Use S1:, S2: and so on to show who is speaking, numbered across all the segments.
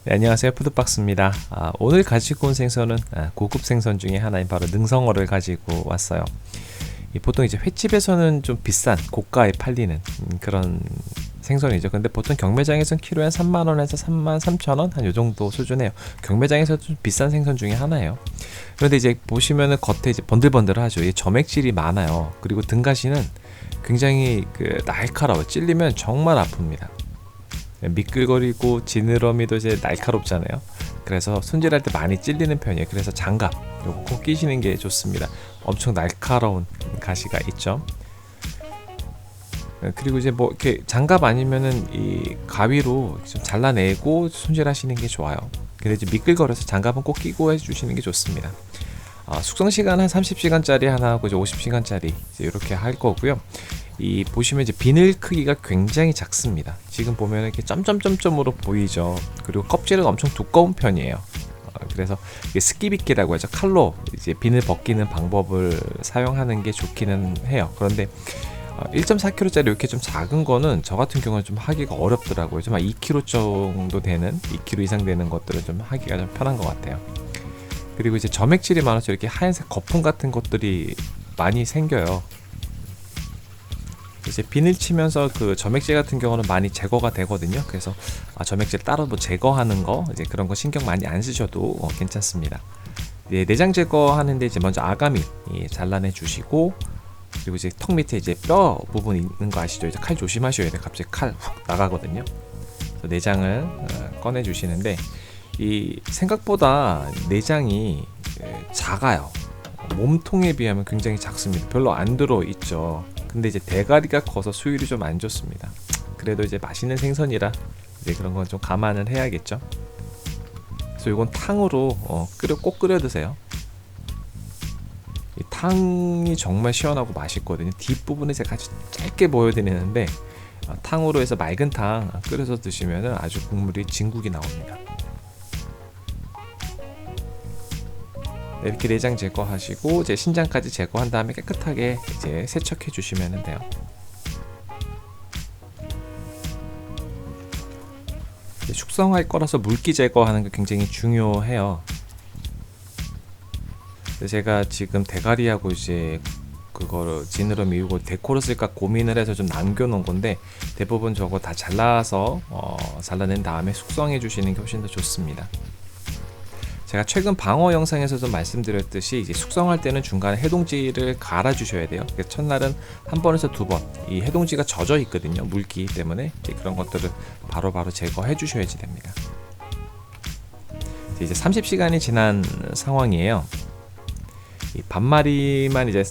S1: 네, 안녕하세요. 푸드박스입니다. 오늘 가지고 온 생선은 고급 생선 중에 하나인 바로 능성어를 가지고 왔어요. 보통 이제 횟집에서는 좀 비싼 고가에 팔리는 그런 생선이죠. 근데 보통 경매장에서는 키로에 한 3만원에서 33,000원 한 요정도 수준이에요. 경매장에서 좀 비싼 생선 중에 하나예요. 그런데 이제 보시면은 겉에 이제 번들번들하죠. 이게 점액질이 많아요. 그리고 등가시는 굉장히 날카로워. 찔리면 정말 아픕니다. 미끌거리고 지느러미도 이제 날카롭잖아요. 그래서 손질할 때 많이 찔리는 편이에요. 그래서 장갑 요거 꼭 끼시는 게 좋습니다. 엄청 날카로운 가시가 있죠. 그리고 이제 뭐 이렇게 장갑 아니면은 이 가위로 좀 잘라내고 손질하시는 게 좋아요. 근데 이제 미끌거려서 장갑은 꼭 끼고 해주시는 게 좋습니다. 숙성 시간 한 30시간짜리 하나 하고 이제 50시간짜리 이렇게 할 거고요. 이 보시면 이제 비늘 크기가 굉장히 작습니다. 지금 보면 이렇게 점점점점으로 보이죠. 그리고 껍질은 엄청 두꺼운 편이에요. 그래서 이게 스키비끼라고 하죠. 칼로 이제 비늘 벗기는 방법을 사용하는 게 좋기는 해요. 그런데 1.4kg짜리 이렇게 좀 작은 거는 저 같은 경우는 좀 하기가 어렵더라고요. 좀 2kg 정도 되는 2kg 이상 되는 것들은 좀 하기가 좀 편한 것 같아요. 그리고 이제 점액질이 많아서 이렇게 하얀색 거품 같은 것들이 많이 생겨요. 이제 비늘 치면서 그 점액질 같은 경우는 많이 제거가 되거든요. 그래서 점액질 따로 뭐 제거하는 거 이제 그런 거 신경 많이 안 쓰셔도 괜찮습니다. 내장 제거하는데 이제 먼저 아가미 잘라내 주시고, 그리고 이제 턱 밑에 이제 뼈 부분 있는 거 아시죠? 이제 칼 조심하셔야 돼요. 갑자기 칼 훅 나가거든요. 그래서 내장을 꺼내 주시는데 이 생각보다 내장이 작아요. 몸통에 비하면 굉장히 작습니다. 별로 안 들어 있죠. 근데 이제 대가리가 커서 수율이 좀 안 좋습니다. 그래도 이제 맛있는 생선이라 이제 그런 건 좀 감안을 해야겠죠. 그래서 이건 탕으로 꼭 끓여 드세요. 이 탕이 정말 시원하고 맛있거든요. 뒷부분에 제가 아주 짧게 보여드리는데 탕으로 해서 맑은 탕 끓여서 드시면 아주 국물이 진국이 나옵니다. 이렇게 내장 제거하시고 이제 신장까지 제거한 다음에 깨끗하게 이제 세척해 주시면 돼요. 숙성할 거라서 물기 제거하는 게 굉장히 중요해요. 제가 지금 대가리하고 이제 그거를 지느러 미우고 데코를 쓸까 고민을 해서 좀 남겨놓은 건데, 대부분 저거 다 잘라서 잘라낸 다음에 숙성해 주시는 게 훨씬 더 좋습니다. 제가 최근 방어 영상에서도 말씀드렸듯이 이제 숙성할 때는 중간에 해동지를 갈아 주셔야 돼요. 그래서 첫날은 한 번에서 두 번 이 해동지가 젖어 있거든요. 물기 때문에 그런 것들을 바로바로 제거해 주셔야지 됩니다. 이제 30시간이 지난 상황이에요. 이 반마리만 이제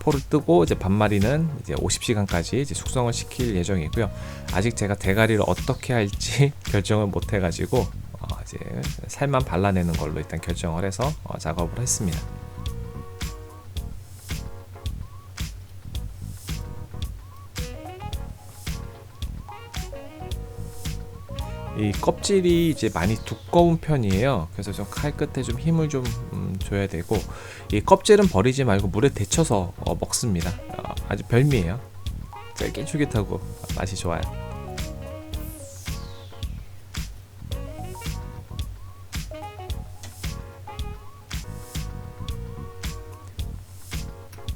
S1: 포를 뜨고 이제 반마리는 이제 50시간까지 이제 숙성을 시킬 예정이고요. 아직 제가 대가리를 어떻게 할지 결정을 못 해가지고 이제 살만 발라내는 걸로 일단 결정을 해서 작업을 했습니다. 이 껍질이 이제 많이 두꺼운 편이에요. 그래서 좀 칼 끝에 좀 힘을 좀 줘야 되고, 이 껍질은 버리지 말고 물에 데쳐서 먹습니다. 아주 별미예요. 쫄깃쫄깃하고 맛이 좋아요.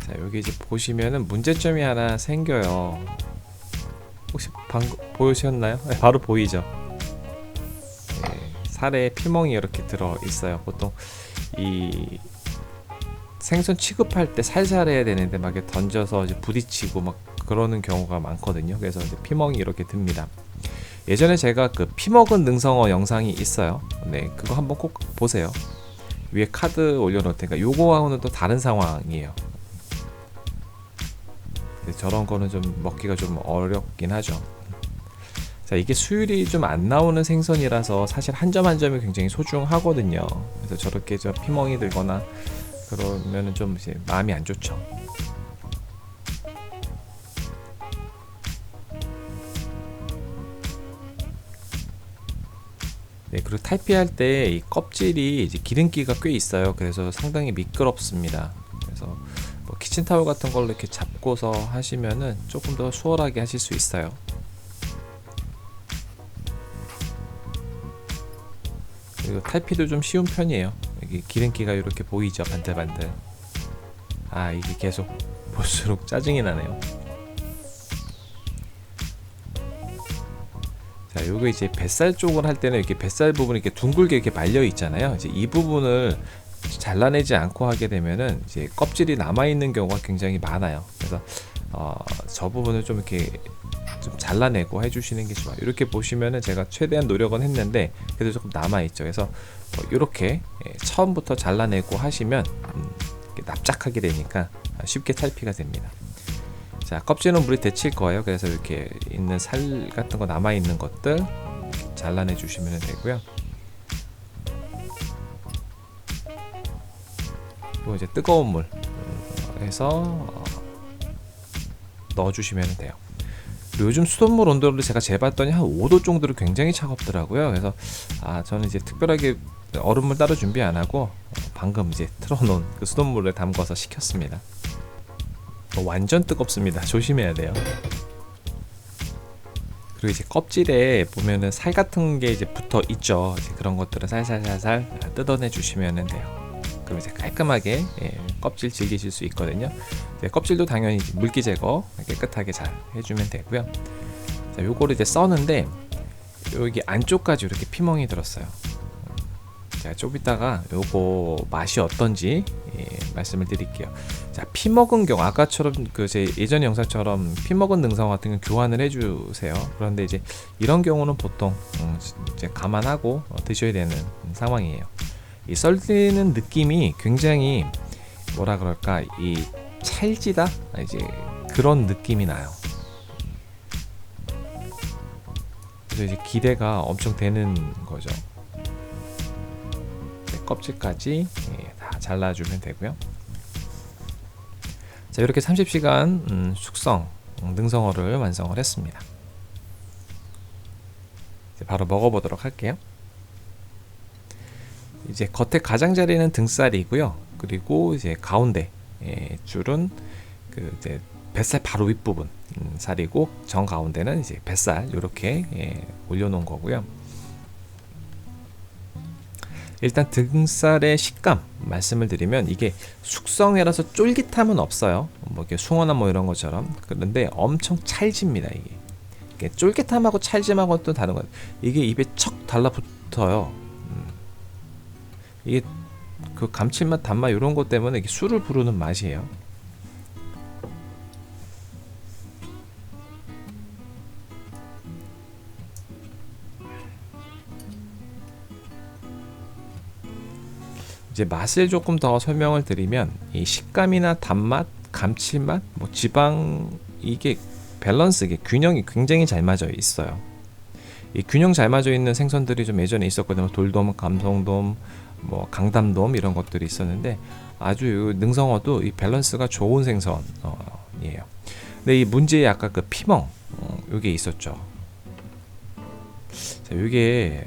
S1: 자, 여기 이제 보시면은 문제점이 하나 생겨요. 혹시 방금 보이셨나요? 네, 바로 보이죠? 살에 피멍이 이렇게 들어 있어요. 보통 이 생선 취급할 때 살살 해야 되는데 막 이렇게 던져서 이제 부딪히고 막 그러는 경우가 많거든요. 그래서 이제 피멍이 이렇게 듭니다. 예전에 제가 그 피먹은 능성어 영상이 있어요. 네, 그거 한번 꼭 보세요. 위에 카드 올려놓을 테니까. 요거하고는 또 다른 상황이에요. 저런 거는 좀 먹기가 좀 어렵긴 하죠. 자, 이게 수율이 좀 안 나오는 생선이라서 사실 한 점 한 점이 굉장히 소중하거든요. 그래서 저렇게 피멍이 들거나 그러면은 좀 이제 마음이 안 좋죠. 네, 그리고 탈피할 때 이 껍질이 이제 기름기가 꽤 있어요. 그래서 상당히 미끄럽습니다. 그래서 뭐 키친타올 같은 걸로 이렇게 잡고서 하시면은 조금 더 수월하게 하실 수 있어요. 그리고 탈피도 좀 쉬운 편이에요. 여기 기름기가 이렇게 보이죠, 반들반들. 아, 이게 계속 볼수록 짜증이 나네요. 자, 요거 이제 뱃살 쪽을 할 때는 이렇게 뱃살 부분이 이렇게 둥글게 이렇게 말려 있잖아요. 이제 이 부분을 잘라내지 않고 하게 되면은 이제 껍질이 남아 있는 경우가 굉장히 많아요. 그래서 저 부분을 좀 이렇게 좀 잘라내고 해주시는 게 좋아요. 이렇게 보시면은 제가 최대한 노력은 했는데 그래도 조금 남아 있죠. 그래서 이렇게 처음부터 잘라내고 하시면 납작하게 되니까 쉽게 탈피가 됩니다. 자, 껍질은 물에 데칠 거예요. 그래서 이렇게 있는 살 같은 거 남아 있는 것들 잘라내 주시면 되고요. 그리고 이제 뜨거운 물 해서 넣어 주시면 돼요. 요즘 수돗물 온도를 제가 재봤더니 한 5도 정도로 굉장히 차갑더라고요. 그래서 저는 이제 특별하게 얼음물 따로 준비 안 하고 방금 이제 틀어놓은 그 수돗물을 담궈서 식혔습니다. 완전 뜨겁습니다. 조심해야 돼요. 그리고 이제 껍질에 보면은 살 같은 게 이제 붙어 있죠. 이제 그런 것들은 살살살살 뜯어내 주시면 돼요. 그럼 이제 깔끔하게 껍질 즐기실 수 있거든요. 이제 껍질도 당연히 이제 물기 제거 깨끗하게 잘 해주면 되고요. 자, 요거를 이제 써는데 여기 안쪽까지 이렇게 피멍이 들었어요. 제가 좀 이따가 요거 맛이 어떤지 말씀을 드릴게요. 자, 피 먹은 경우 아까처럼 제 예전 영상처럼 피 먹은 능성 같은 경우 교환을 해주세요. 그런데 이제 이런 경우는 보통 이제 감안하고 드셔야 되는 상황이에요. 이 썰리는 느낌이 굉장히 뭐라 그럴까, 이 찰지다 이제 그런 느낌이 나요. 그래서 이제 기대가 엄청 되는 거죠. 껍질까지 다 잘라주면 되고요. 자, 이렇게 30시간 숙성 능성어를 완성을 했습니다. 이제 바로 먹어보도록 할게요. 이제 겉에 가장자리는 등살이고요. 그리고 이제 가운데 줄은 그 이제 뱃살 바로 윗부분 살이고, 정 가운데는 이제 뱃살 이렇게 올려놓은 거고요. 일단 등살의 식감 말씀을 드리면 이게 숙성회라서 쫄깃함은 없어요. 뭐 이렇게 숭어나 뭐 이런 것처럼. 그런데 엄청 찰집니다. 이게 쫄깃함하고 찰짐하고 또 다른 거예요. 이게 입에 척 달라붙어요. 이게 그 감칠맛, 단맛 이런 것 때문에 이게 술을 부르는 맛이에요. 이제 맛을 조금 더 설명을 드리면 이 식감이나 단맛, 감칠맛, 뭐 지방, 이게 밸런스, 이게 균형이 굉장히 잘 맞아 있어요. 이 균형 잘 맞아 있는 생선들이 좀 예전에 있었거든요. 돌돔, 감성돔, 뭐 강담돔 이런 것들이 있었는데 아주 능성어도 이 밸런스가 좋은 생선이에요. 근데 이 문제의 아까 그 피멍 요게 있었죠. 자, 요게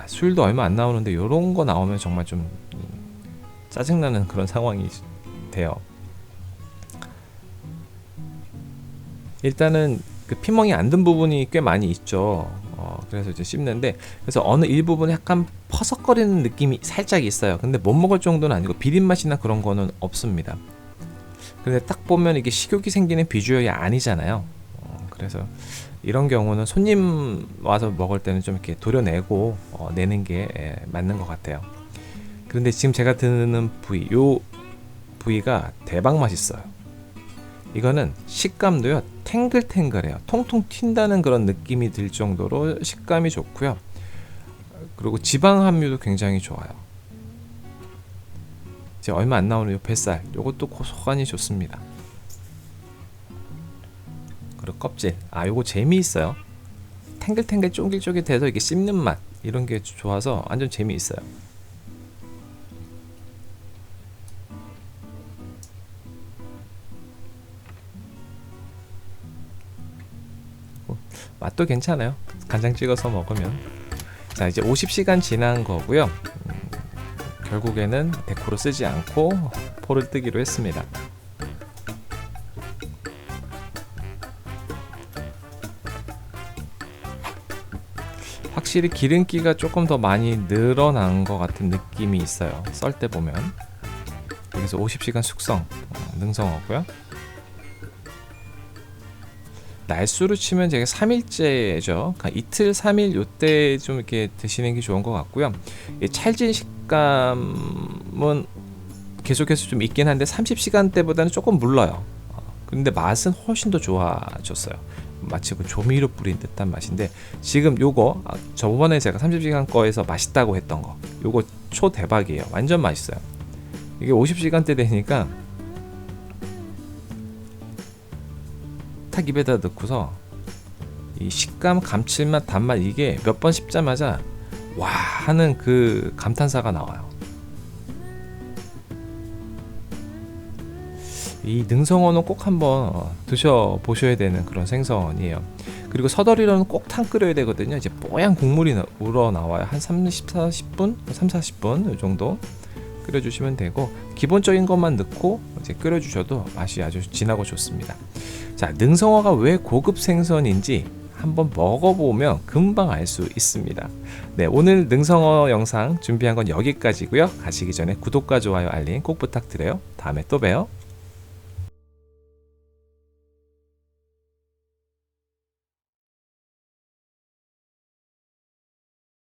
S1: 수율도 얼마 안 나오는데 요런 거 나오면 정말 좀 짜증나는 그런 상황이 돼요. 일단은 그 피멍이 안 든 부분이 꽤 많이 있죠. 그래서 이제 씹는데, 그래서 어느 일부분에 약간 퍼석거리는 느낌이 살짝 있어요. 근데 못 먹을 정도는 아니고 비린맛이나 그런 거는 없습니다. 근데 딱 보면 이게 식욕이 생기는 비주얼이 아니잖아요. 그래서 이런 경우는 손님 와서 먹을 때는 좀 이렇게 도려내고 내는 게 맞는 것 같아요. 그런데 지금 제가 드는 부위, 요 부위가 대박 맛있어요. 이거는 식감도요 탱글탱글해요. 통통 튄다는 그런 느낌이 들 정도로 식감이 좋고요. 그리고 지방 함유도 굉장히 좋아요. 이제 얼마 안 나오는 요 뱃살, 요것도 고소하니 좋습니다. 그리고 껍질, 요거 재미있어요. 탱글탱글 쫑깃쫑깃해서 이게 씹는 맛 이런 게 좋아서 완전 재미있어요. 맛도 괜찮아요. 간장 찍어서 먹으면. 자, 이제 50시간 지난 거고요. 결국에는 데코로 쓰지 않고 포를 뜨기로 했습니다. 확실히 기름기가 조금 더 많이 늘어난 것 같은 느낌이 있어요. 썰 때 보면. 여기서 50시간 숙성 능성어고요. 날수로 치면 제가 3일째죠. 그러니까 이틀 3일 요때 좀 이렇게 드시는 게 좋은 것 같고요. 이 찰진 식감은 계속해서 좀 있긴 한데 30시간대보다는 조금 물러요. 근데 맛은 훨씬 더 좋아졌어요. 마치 그 조미료 뿌린 듯한 맛인데, 지금 요거 저번에 제가 30시간 거에서 맛있다고 했던 거, 요거 초 대박이에요. 완전 맛있어요. 이게 50시간대 되니까 탁 입에다 넣고서 이 식감, 감칠맛, 단맛, 이게 몇 번 씹자마자 와 하는 그 감탄사가 나와요. 이 능성어는 꼭 한번 드셔보셔야 되는 그런 생선이에요. 그리고 서더리로는 꼭 탕 끓여야 되거든요. 이제 뽀얀 국물이 우러나와요. 한 30-40분? 3-40분 이 정도 끓여주시면 되고, 기본적인 것만 넣고 이제 끓여주셔도 맛이 아주 진하고 좋습니다. 자, 능성어가 왜 고급 생선인지 한번 먹어보면 금방 알 수 있습니다. 네, 오늘 능성어 영상 준비한 건 여기까지고요. 가시기 전에 구독과 좋아요, 알림 꼭 부탁드려요. 다음에 또 봬요.